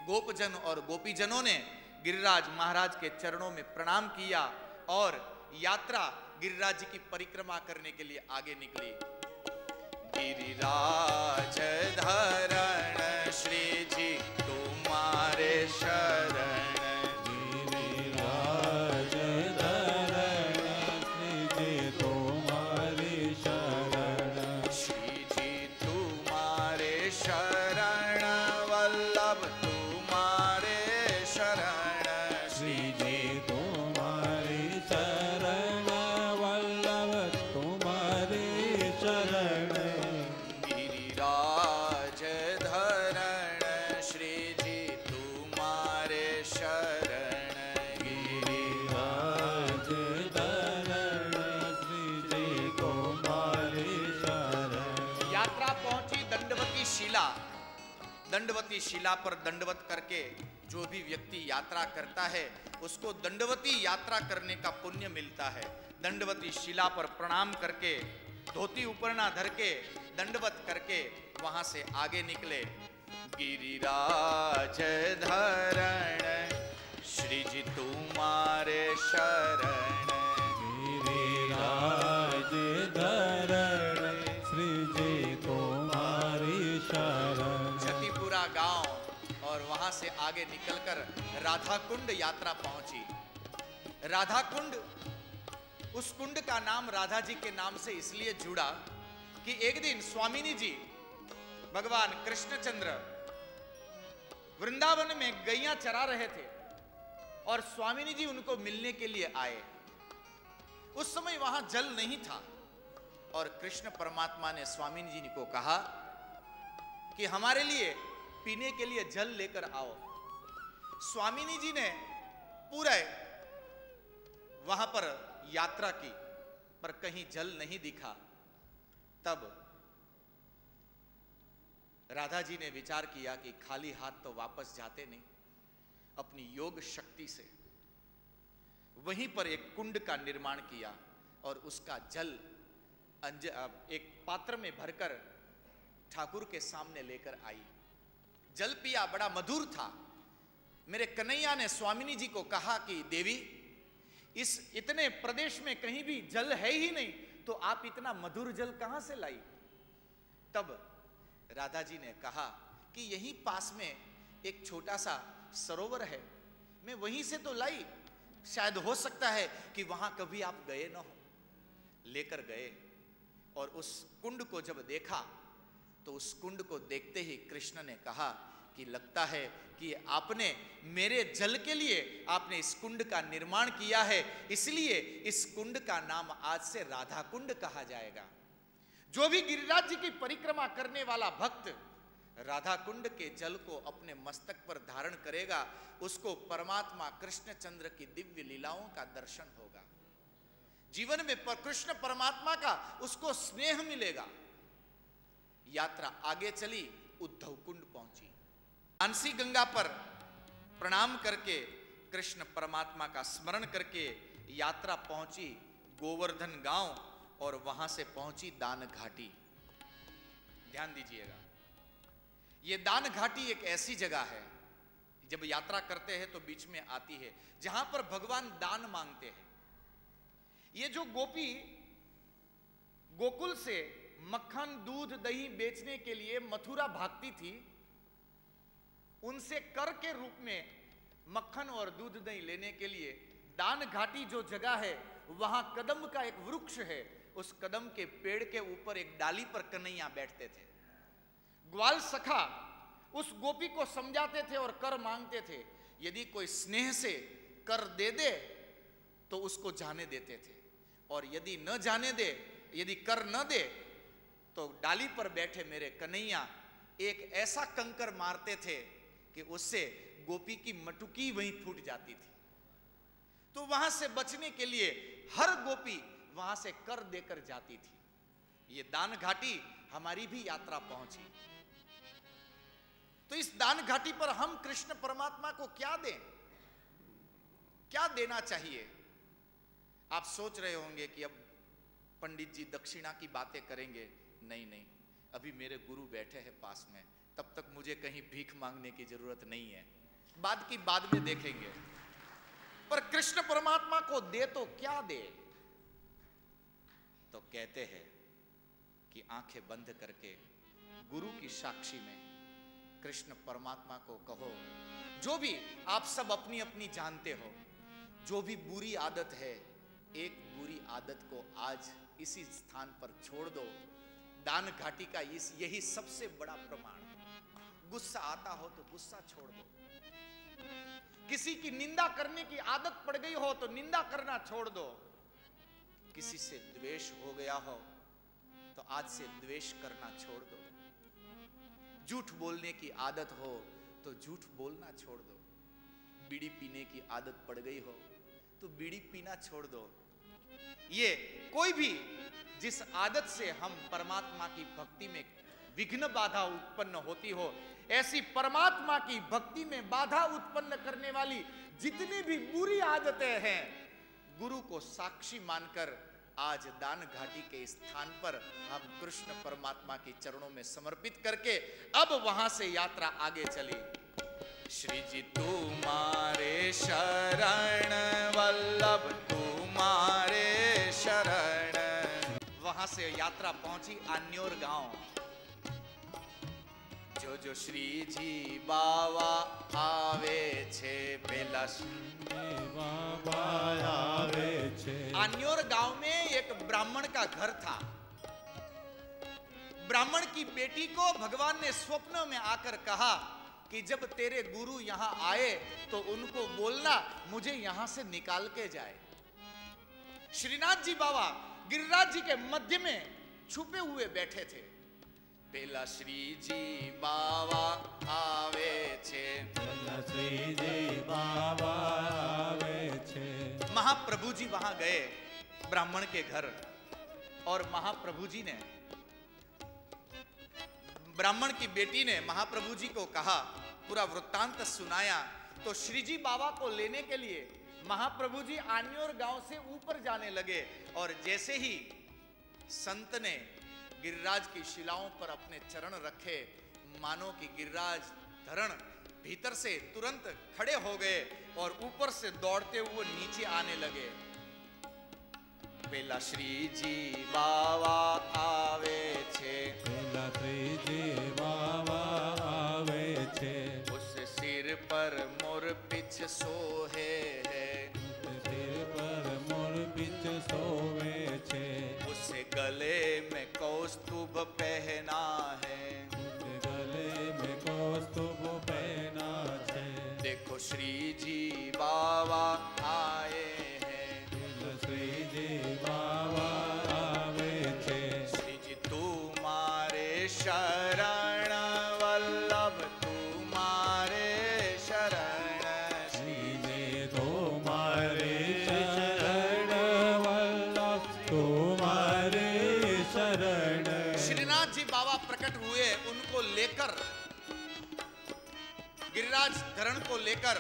गोपजन और गोपीजनों ने गिरिराज महाराज के चरणों में प्रणाम किया और यात्रा गिरिराज जी की परिक्रमा करने के लिए आगे निकली। गिरिराज धरण श्री जी तुम्हारे शरण, गिरिराज धरण श्री जी तुम्हारी शरण, श्री जी तुम्हारे शरण, वल्लभ तुम्हारे शरण, श्री जी तुम्हारी शरण, वल्लभ तुम्हारी शरण, गिरिराज धरण श्री जी तुम्हारे शरण, गिरिराज धरण श्री जी तुम्हारी शरण। यात्रा पहुंची दंडवती शिला। दंडवती शिला पर दंडवत करके जो भी व्यक्ति यात्रा करता है उसको दंडवती यात्रा करने का पुण्य मिलता है। दंडवती शिला पर प्रणाम करके, धोती ऊपरना धर के दंडवत करके वहां से आगे निकले। गिरिराज धरण श्री जी तुम्हारे शरण, गिरिराज धरण श्री जी तुम्हारी शरण। छतीपुरा गांव और वहां से आगे निकलकर राधा कुंड यात्रा पहुंची। राधा कुंड, उस कुंड का नाम राधा जी के नाम से इसलिए जुड़ा कि एक दिन स्वामिनी जी भगवान कृष्णचंद्र वृंदावन में गैया चरा रहे थे और स्वामिनी जी उनको मिलने के लिए आए। उस समय वहां जल नहीं था और कृष्ण परमात्मा ने स्वामिनी जी को कहा कि हमारे लिए पीने के लिए जल लेकर आओ। स्वामिनी जी ने पूरे वहां पर यात्रा की पर कहीं जल नहीं दिखा। तब राधा जी ने विचार किया कि खाली हाथ तो वापस जाते नहीं, अपनी योग शक्ति से वहीं पर एक कुंड का निर्माण किया और उसका जल एक पात्र में भरकर ठाकुर के सामने लेकर आई। जल पिया, बड़ा मधुर था। मेरे कन्हैया ने स्वामिनी जी को कहा कि देवी, इस इतने प्रदेश में कहीं भी जल है ही नहीं, तो आप इतना मधुर जल कहां से लाई? तब राधा जी ने कहा कि यहीं पास में एक छोटा सा सरोवर है, मैं वहीं से तो लाई। शायद हो सकता है कि वहां कभी आप गए ना हो। लेकर गए और उस कुंड को जब देखा तो उस कुंड को देखते ही कृष्ण ने कहा कि लगता है कि आपने मेरे जल के लिए आपने इस कुंड का निर्माण किया है, इसलिए इस कुंड का नाम आज से राधा कुंड कहा जाएगा। जो भी गिरिराज जी की परिक्रमा करने वाला भक्त राधा कुंड के जल को अपने मस्तक पर धारण करेगा, उसको परमात्मा कृष्णचंद्र की दिव्य लीलाओं का दर्शन होगा। जीवन में कृष्ण परमात्मा का उसको स्नेह मिलेगा। यात्रा आगे चली, उद्धव कुंड पहुंची। मानसी गंगा पर प्रणाम करके, कृष्ण परमात्मा का स्मरण करके यात्रा पहुंची गोवर्धन गांव और वहां से पहुंची दान घाटी। ध्यान दीजिएगा, यह दान घाटी एक ऐसी जगह है, जब यात्रा करते हैं तो बीच में आती है, जहां पर भगवान दान मांगते हैं। ये जो गोपी गोकुल से मक्खन, दूध, दही बेचने के लिए मथुरा भागती थी, उनसे कर के रूप में मक्खन और दूध दही लेने के लिए दान घाटी जो जगह है, वहां कदम का एक वृक्ष है। उस कदम के पेड़ के ऊपर एक डाली पर कन्हैया बैठते थे। ग्वाल सखा उस गोपी को समझाते थे और कर मांगते थे। यदि कोई स्नेह से कर दे दे तो उसको जाने देते थे, और यदि न जाने दे, यदि कर न दे तो डाली पर बैठे मेरे कन्हैया एक ऐसा कंकर मारते थे कि उससे गोपी की मटुकी वहीं फूट जाती थी। तो वहां से बचने के लिए हर गोपी वहां से कर देकर जाती थी। ये दान घाटी हमारी भी यात्रा पहुंची। तो इस दान घाटी पर हम कृष्ण परमात्मा को क्या दें, क्या देना चाहिए? आप सोच रहे होंगे कि अब पंडित जी दक्षिणा की बातें करेंगे। नहीं नहीं, अभी मेरे गुरु बैठे हैं पास में, तब तक मुझे कहीं भीख मांगने की जरूरत नहीं है, बाद की बाद में देखेंगे। पर कृष्ण परमात्मा को दे तो क्या दे? तो कहते हैं कि आंखें बंद करके गुरु की साक्षी में कृष्ण परमात्मा को कहो, जो भी आप सब अपनी अपनी जानते हो, जो भी बुरी आदत है, एक बुरी आदत को आज इसी स्थान पर छोड़ दो। दान घाटी का यही सबसे बड़ा प्रमाण है। गुस्सा आता हो तो गुस्सा छोड़ दो, किसी की निंदा करने की आदत पड़ गई हो तो निंदा करना छोड़ दो, किसी से द्वेष हो गया हो तो आज से द्वेष करना छोड़ दो, झूठ बोलने की आदत हो तो झूठ बोलना छोड़ दो, बीड़ी पीने की आदत पड़ गई हो तो बीड़ी पीना छोड़ दो। ये कोई भी जिस आदत से हम परमात्मा की भक्ति में विघ्न बाधा उत्पन्न होती हो, ऐसी परमात्मा की भक्ति में बाधा उत्पन्न करने वाली जितनी भी बुरी आदतें हैं, गुरु को साक्षी मानकर आज दान घाटी के स्थान पर हम कृष्ण परमात्मा के चरणों में समर्पित करके अब वहां से यात्रा आगे चली। श्री जी तुम्हारे शरण वल्लभ तुम्हारे शरण। वहां से यात्रा पहुंची आन्योर गांव। जो श्री जी बाबा आवे छे पेला बाबा आवे छे। आन्योर गांव में एक ब्राह्मण का घर था। ब्राह्मण की बेटी को भगवान ने स्वप्न में आकर कहा कि जब तेरे गुरु यहां आए तो उनको बोलना मुझे यहां से निकाल के जाए। श्रीनाथ जी बाबा गिरिराज जी के मध्य में छुपे हुए बैठे थे। पेला श्री जी बाबा आवे छे, पेला श्री जी बाबा आवे छे। महाप्रभु जी वहां गए ब्राह्मण के घर, और महाप्रभु जी ने, ब्राह्मण की बेटी ने महाप्रभु जी को कहा, पूरा वृत्तांत सुनाया। तो श्री जी बाबा को लेने के लिए महाप्रभु जी आन्योर गांव से ऊपर जाने लगे, और जैसे ही संत ने गिरिराज की शिलाओं पर अपने चरण रखे, मानो कि गिरिराज धरण भीतर से तुरंत खड़े हो गए और ऊपर से दौड़ते हुए नीचे आने लगे। पेला श्री जी बाबा आवे छे, पेला श्री जी बाबा आवे छे। उस सिर पर मोर पिछ सोहे है, सिर पर मोर पिछ सोवे छे। उसे गले में कौस्तुभ पहना है, गले में कौस्तुभ पहना छे। देखो श्री जी बाबा आए हैं, श्री जी बाबा आवे छे। श्री जी तुम्हारे शरण वल्लभ तुम्हारे शरण। श्री जी तुम्हारे शरण वल्लभ तुम्हारे शरण। श्रीनाथ जी बाबा प्रकट हुए, उनको लेकर गिरिराज धरण को लेकर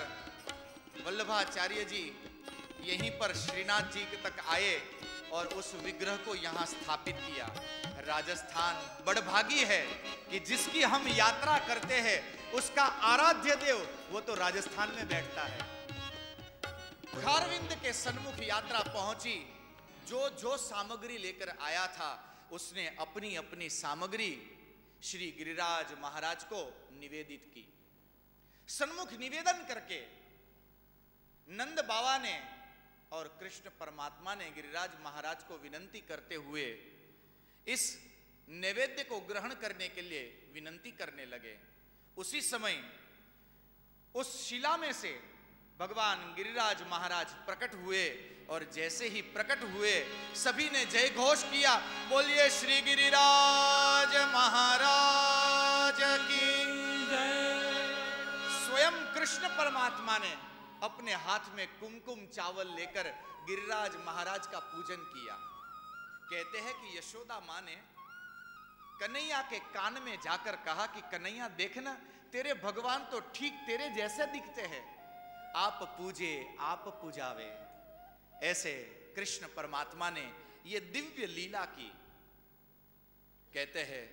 वल्लभाचार्य जी यहीं पर श्रीनाथ जी तक आए और उस विग्रह को यहां स्थापित किया। राजस्थान बड़भागी है कि जिसकी हम यात्रा करते हैं उसका आराध्य देव वो तो राजस्थान में बैठता है। खारविंद के सन्मुख यात्रा पहुंची। जो सामग्री लेकर आया था उसने अपनी अपनी सामग्री श्री गिरिराज महाराज को निवेदित की। सन्मुख निवेदन करके नंद बाबा ने और कृष्ण परमात्मा ने गिरिराज महाराज को विनंती करते हुए इस नैवेद्य को ग्रहण करने के लिए विनंती करने लगे। उसी समय उस शिला में से भगवान गिरिराज महाराज प्रकट हुए, और जैसे ही प्रकट हुए सभी ने जय घोष किया, बोलिए श्री गिरिराज महाराज की जय। स्वयं कृष्ण परमात्मा ने अपने हाथ में कुमकुम चावल लेकर गिरिराज महाराज का पूजन किया। कहते हैं कि यशोदा मां ने कन्हैया के कान में जाकर कहा कि कन्हैया देखना तेरे भगवान तो ठीक तेरे जैसे दिखते हैं, आप पूजे आप पूजावे। ऐसे कृष्ण परमात्मा ने ये दिव्य लीला की। कहते हैं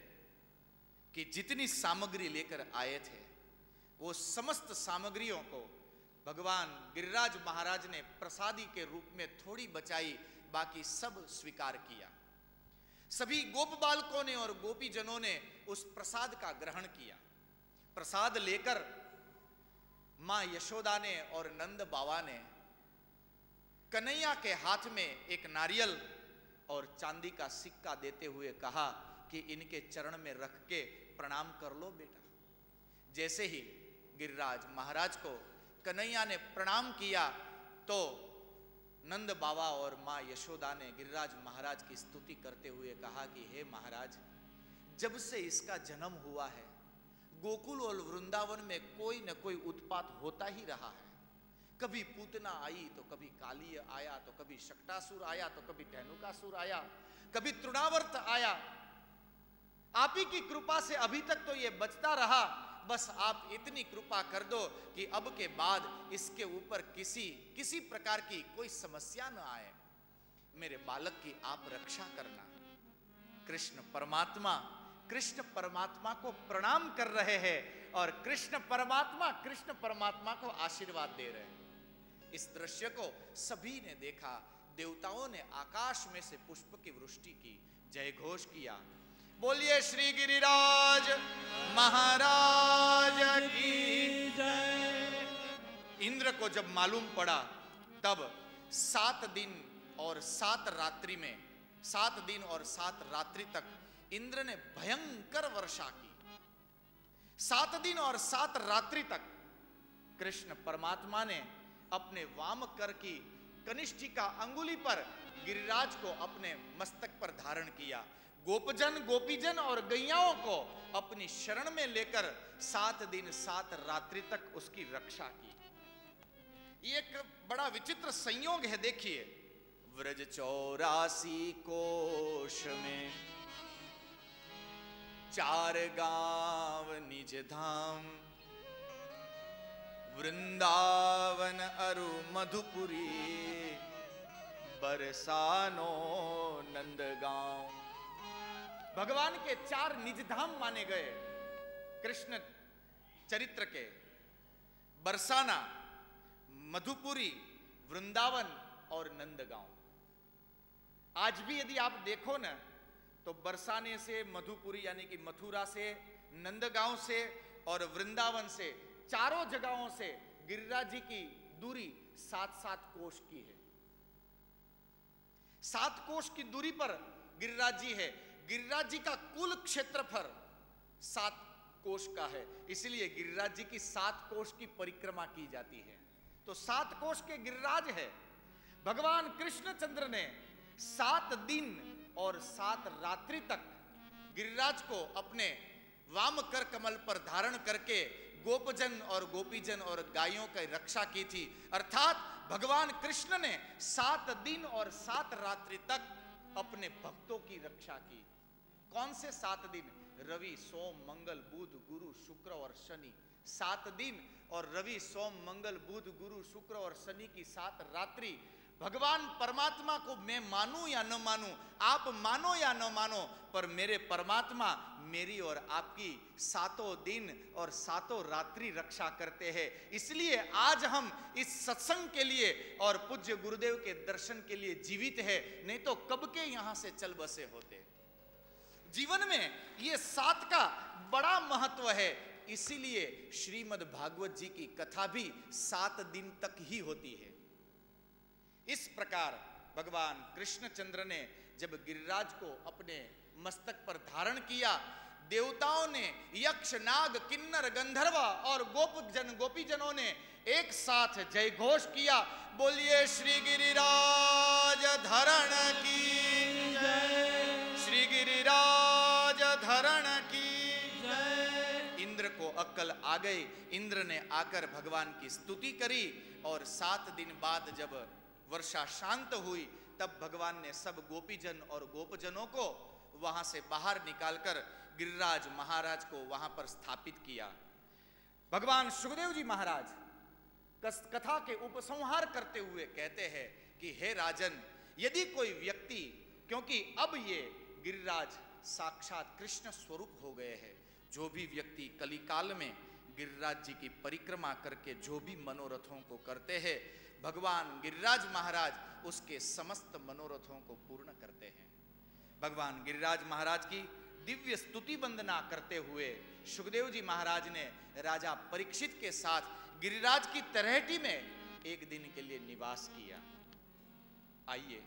कि जितनी सामग्री लेकर आए थे वो समस्त सामग्रियों को भगवान गिरिराज महाराज ने प्रसादी के रूप में थोड़ी बचाई, बाकी सब स्वीकार किया। सभी गोप बालकों ने और गोपीजनों ने उस प्रसाद का ग्रहण किया। प्रसाद लेकर मां यशोदा ने और नंद बाबा ने कन्हैया के हाथ में एक नारियल और चांदी का सिक्का देते हुए कहा कि इनके चरण में रख के प्रणाम कर लो बेटा। जैसे ही गिरिराज महाराज को कन्हैया ने प्रणाम किया तो नंद बाबा और मां यशोदा ने गिरिराज महाराज की स्तुति करते हुए कहा कि हे महाराज, जब से इसका जन्म हुआ है गोकुल और वृंदावन में कोई न कोई उत्पात होता ही रहा है। कभी पूतना आई तो कभी काली आया, तो कभी शक्टासुर आया, तो कभी टेनुकासुर आया, कभी तृणावर्त आया। आप ही की कृपा से अभी तक तो ये बचता रहा। बस आप इतनी कृपा कर दो कि अब के बाद इसके ऊपर किसी प्रकार की कोई समस्या न आए। मेरे बालक की आप रक्षा करना। कृष्ण परमात्मा को प्रणाम कर रहे हैं और कृष्ण परमात्मा को आशीर्वाद दे रहे हैं। इस दृश्य को सभी ने देखा। देवताओं ने आकाश में से पुष्प की वृष्टि की, जय घोष किया। बोलिए श्री गिरिराज महाराज की जय। इंद्र को जब मालूम पड़ा तब 7 दिन और 7 रात्रि तक इंद्र ने भयंकर वर्षा की। 7 दिन और 7 रात्रि तक कृष्ण परमात्मा ने अपने वाम कर की कनिष्ठिका अंगुली पर गिरिराज को अपने मस्तक पर धारण किया। गोपीजन और गैयाओं को अपनी शरण में लेकर 7 दिन 7 रात्रि तक उसकी रक्षा की। ये एक बड़ा विचित्र संयोग है। देखिए, व्रज 84 कोश में 4 गांव निज धाम, वृंदावन अरु मधुपुरी, बरसानो नंदगांव। भगवान के 4 निज धाम माने गए कृष्ण चरित्र के, बरसाना, मधुपुरी, वृंदावन और नंदगांव। आज भी यदि आप देखो ना तो बरसाने से, मधुपुरी यानी कि मथुरा से, नंदगांव से और वृंदावन से, चारों जगहों से गिरिराज जी की दूरी 7-7 कोश की है। 7 कोश की दूरी पर गिरिराज जी है। गिरिराज जी का कुल क्षेत्रफल 7 कोश का है, इसलिए गिरिराज जी की 7 कोश की परिक्रमा की जाती है। तो 7 कोश के गिरिराज है। भगवान कृष्णचंद्र ने 7 दिन और 7 रात्रि तक गिरिराज को अपने वाम कर कमल पर धारण करके गोपजन और गोपीजन और गायों की रक्षा की थी। अर्थात भगवान कृष्ण ने 7 दिन और 7 रात्रि तक अपने भक्तों की रक्षा की। कौन से 7 दिन? रवि, सोम, मंगल, बुध, गुरु, शुक्र और शनि। 7 दिन और रवि, सोम, मंगल, बुध, गुरु, शुक्र और शनि की 7 रात्रि। भगवान परमात्मा को मैं मानूं या न मानूं, आप मानो या न मानो, पर मेरे परमात्मा मेरी और आपकी 7 दिन और 7 रात्रि रक्षा करते हैं। इसलिए आज हम इस सत्संग के लिए और पूज्य गुरुदेव के दर्शन के लिए जीवित है, नहीं तो कब के यहां से चल बसे होते। जीवन में ये 7 का बड़ा महत्व है। इसीलिए श्रीमद् भागवत जी की कथा भी 7 दिन तक ही होती है। इस प्रकार भगवान कृष्णचंद्र ने जब गिरिराज को अपने मस्तक पर धारण किया, देवताओं ने, यक्ष, नाग, किन्नर, गंधर्व और गोपीजनों ने एक साथ जय घोष किया। बोलिए श्री गिरिराज धरण की जय, श्री गिरिराज धरण की जय। इंद्र को अक्ल आ गई। इंद्र ने आकर भगवान की स्तुति करी और 7 दिन बाद जब वर्षा शांत हुई तब भगवान ने सब गोपीजन और गोपजनों को वहां से बाहर निकालकर गिरिराज महाराज को वहां पर स्थापित किया। भगवान सुखदेव जी महाराज कथा के उपसंहार करते हुए कहते हैं कि हे राजन, यदि कोई व्यक्ति, क्योंकि अब ये गिरिराज साक्षात कृष्ण स्वरूप हो गए हैं, जो भी व्यक्ति कलिकाल में गिरिराज जी की परिक्रमा करके जो भी मनोरथों को करते हैं, भगवान गिरिराज महाराज उसके समस्त मनोरथों को पूर्ण करते हैं। भगवान गिरिराज महाराज की दिव्य स्तुति वंदना करते हुए सुखदेव जी महाराज ने राजा परीक्षित के साथ गिरिराज की तरहेटी में एक दिन के लिए निवास किया। आइए,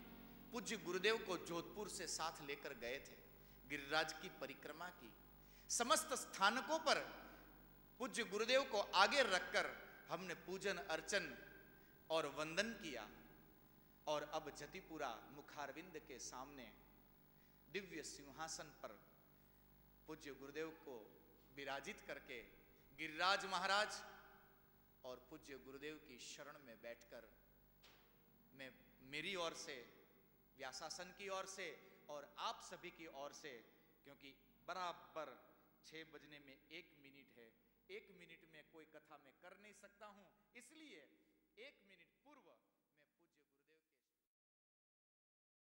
पूज्य गुरुदेव को जोधपुर से साथ लेकर गए थे, गिरिराज की परिक्रमा की। समस्त स्थानकों पर पूज्य गुरुदेव को आगे रखकर हमने पूजन अर्चन और वंदन किया। और अब जतिपुरा मुखारविंद के सामने दिव्य सिंहासन पर पूज्य गुरुदेव को विराजित करके गिरिराज महाराज और पूज्य गुरुदेव की शरण में बैठकर मैं मेरी ओर से, व्यासासन की ओर से और आप सभी की ओर से, क्योंकि बराबर 6 बजने में 1 मिनट है, 1 मिनट में कोई कथा में